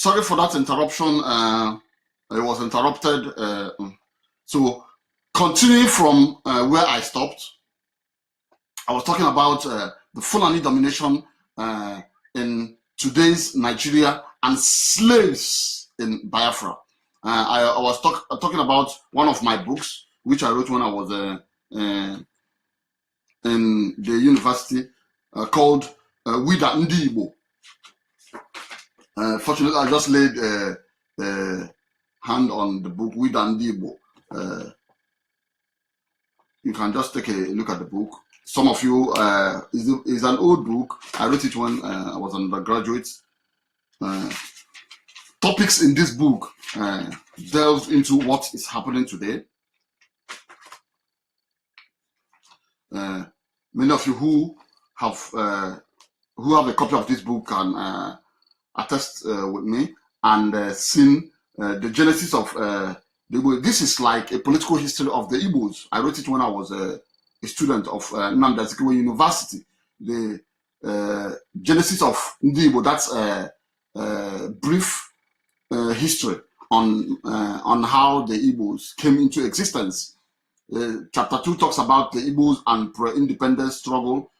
Sorry for that interruption. It was interrupted. So continuing from where I stopped, I was talking about the Fulani domination in today's Nigeria and slaves in Biafra. I was talking about one of my books, which I wrote when I was in the university, called Wida Ndi Igbo. Fortunately, I just laid a hand on the book Wida Ndi Igbo. You can just take a look at the book. Some of you, is an old book. I wrote it when I was an undergraduate. Topics in this book delve into what is happening today. Many of you who have a copy of this book can attest with me and seen the genesis of the Igbo. This is like a political history of the Igbos. I wrote it when I was a student of Nnamdi Azikiwe University. The genesis of Ndi Igbo, that's a brief history on how the Igbos came into existence. Chapter 2 talks about the Igbos and pre-independence struggle.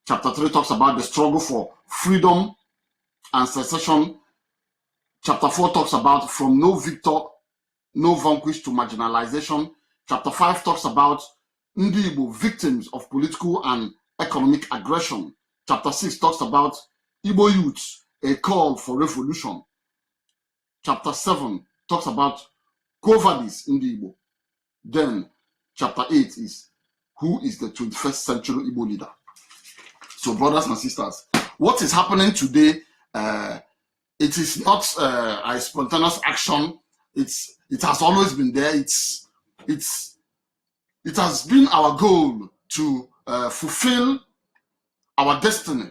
Chapter 3 talks about the struggle for freedom and secession. Chapter 4 talks about from no victor, no vanquish to marginalization. Chapter 5 talks about Ndi Igbo, victims of political and economic aggression. Chapter 6 talks about Igbo youths, a call for revolution. Chapter 7 talks about cowardice in the Igbo. Then chapter 8 is who is the 21st century Igbo leader. So brothers and sisters, what is happening today, it is not a spontaneous action. It has always been there. It has been our goal to fulfill our destiny,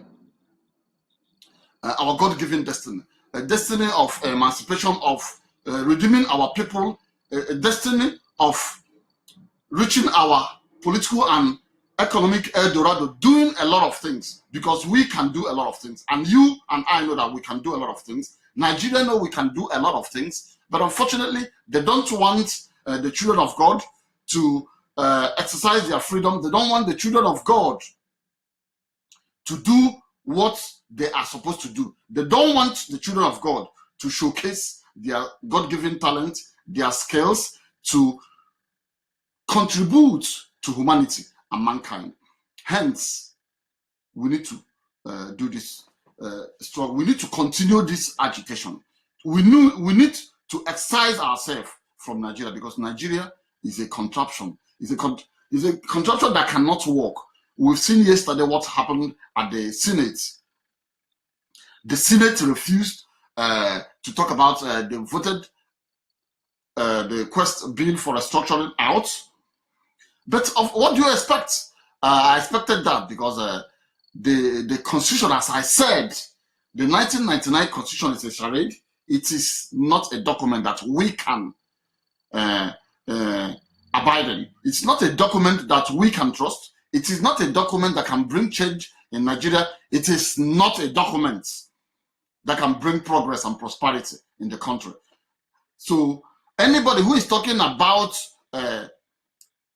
our God-given destiny, a destiny of emancipation, of redeeming our people, a destiny of reaching our political and economic El Dorado, doing a lot of things, because we can do a lot of things. And you and I know that we can do a lot of things. Nigeria know we can do a lot of things. But unfortunately, they don't want the children of God to exercise their freedom. They don't want the children of God to do what they are supposed to do. They don't want the children of God to showcase their God-given talent, their skills, to contribute to humanity and mankind. Hence, we need to do this struggle. We need to continue this agitation. We need to excise ourselves from Nigeria, because Nigeria is a contraption. It's a contraption that cannot work. We've seen yesterday what happened at the Senate. The Senate refused to talk about, they voted the quest bill for restructuring out. But what do you expect? I expected that, because the Constitution, as I said, the 1999 Constitution is a charade. It is not a document that we can abide in. It's not a document that we can trust. It is not a document that can bring change in Nigeria. It is not a document that can bring progress and prosperity in the country. So anybody who is talking about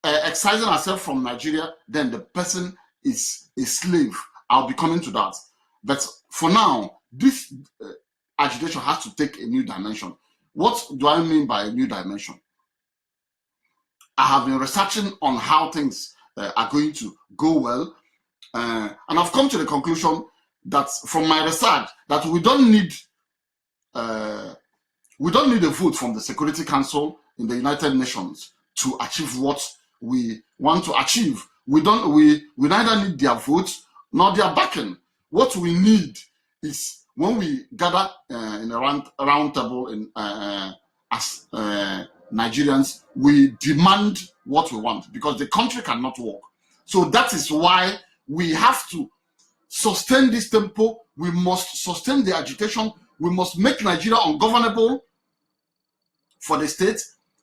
excising ourselves from Nigeria, then the person is a slave. I'll be coming to that. But for now, this agitation has to take a new dimension. What do I mean by a new dimension? I have been researching on how things are going to go well, and I've come to the conclusion that from my research that we don't need a vote from the Security Council in the United Nations to achieve what we want to achieve. We neither need their vote nor their backing. What we need is, when we gather in a round table as Nigerians, we demand what we want, because the country cannot work. So that is why we have to sustain this tempo. We must sustain the agitation. We must make Nigeria ungovernable for the state.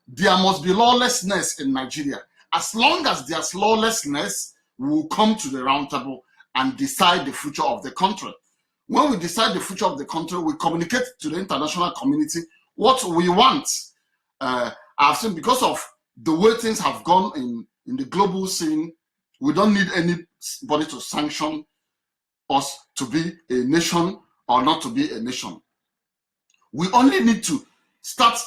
There must be lawlessness in Nigeria. As long as there's lawlessness, we will come to the round table and decide the future of the country. When we decide the future of the country, we communicate to the international community what we want. I've seen, because of the way things have gone in the global scene, we don't need anybody to sanction us to be a nation or not to be a nation. We only need to start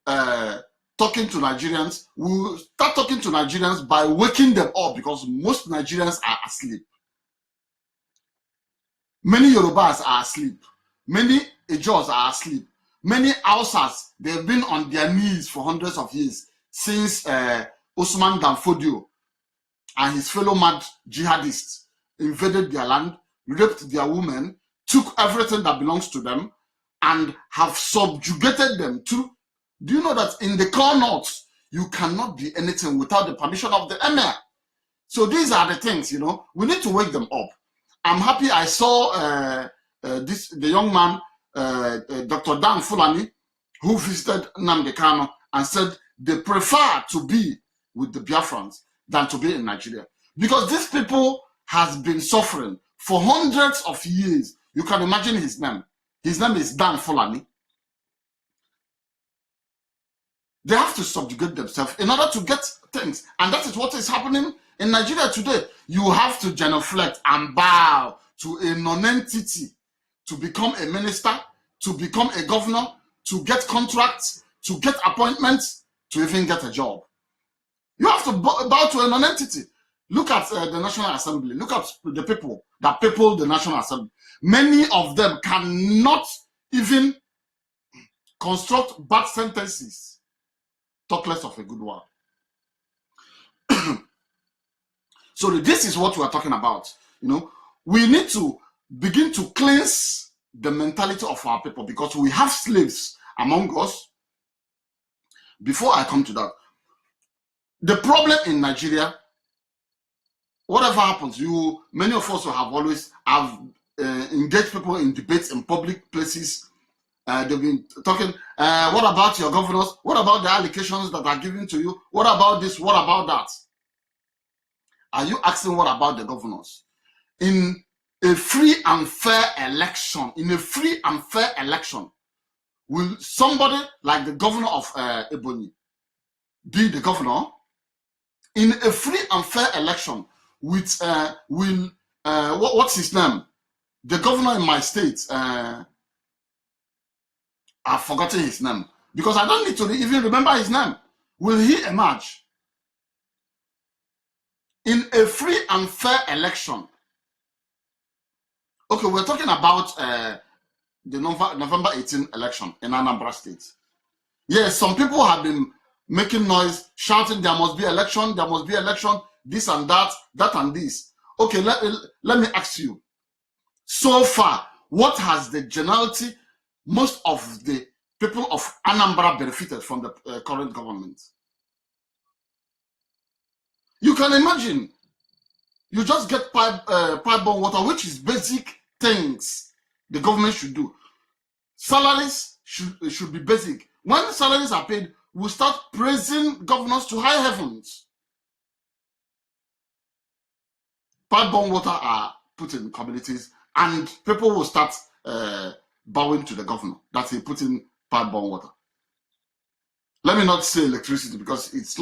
talking to Nigerians. We'll start talking to Nigerians by waking them up, because most Nigerians are asleep. Many Yorubas are asleep. Many Ijos are asleep. Many Hausas, they've been on their knees for hundreds of years since Usman Dan Fodio and his fellow mad jihadists invaded their land, raped their women, took everything that belongs to them, and have subjugated them to. Do you know that in the core north, you cannot be anything without the permission of the emir? So these are the things, we need to wake them up. I'm happy I saw the young man, Dr. Dan Fulani, who visited Nnamdi Kanu and said they prefer to be with the Biafrans than to be in Nigeria. Because these people has been suffering for hundreds of years. You can imagine his name. His name is Dan Fulani. They have to subjugate themselves in order to get things. And that is what is happening in Nigeria today. You have to genuflect and bow to a non-entity to become a minister, to become a governor, to get contracts, to get appointments, to even get a job. You have to bow to a non-entity. Look at the National Assembly. Look at the people that people the National Assembly. Many of them cannot even construct bad sentences, talk less of a good one. So this is what we are talking about. We need to begin to cleanse the mentality of our people, because we have slaves among us. Before I come to that, the problem in Nigeria, whatever happens, many of us have always engaged people in debates in public places. They've been talking, what about your governors? What about the allocations that are given to you? What about this? What about that? Are you asking what about the governors? In a free and fair election, will somebody like the governor of Ebonyi be the governor? In a free and fair election, with what's his name? The governor in my state, I've forgotten his name, because I don't need to even remember his name. Will he emerge? In a free and fair election. Okay, we're talking about the November 18 election in Anambra State. Yes, some people have been making noise, shouting, there must be election, this and that and this. Okay, let me ask you. So far, what has the generality, most of the people of Anambra benefited from the current government? You can imagine, you just get pipe-borne water, which is basic things the government should do. Salaries should be basic. When salaries are paid, we'll start praising governors to high heavens. Pipe-borne water are put in communities, and people will start bowing to the governor that he put in pipe-borne water. Let me not say electricity, because it's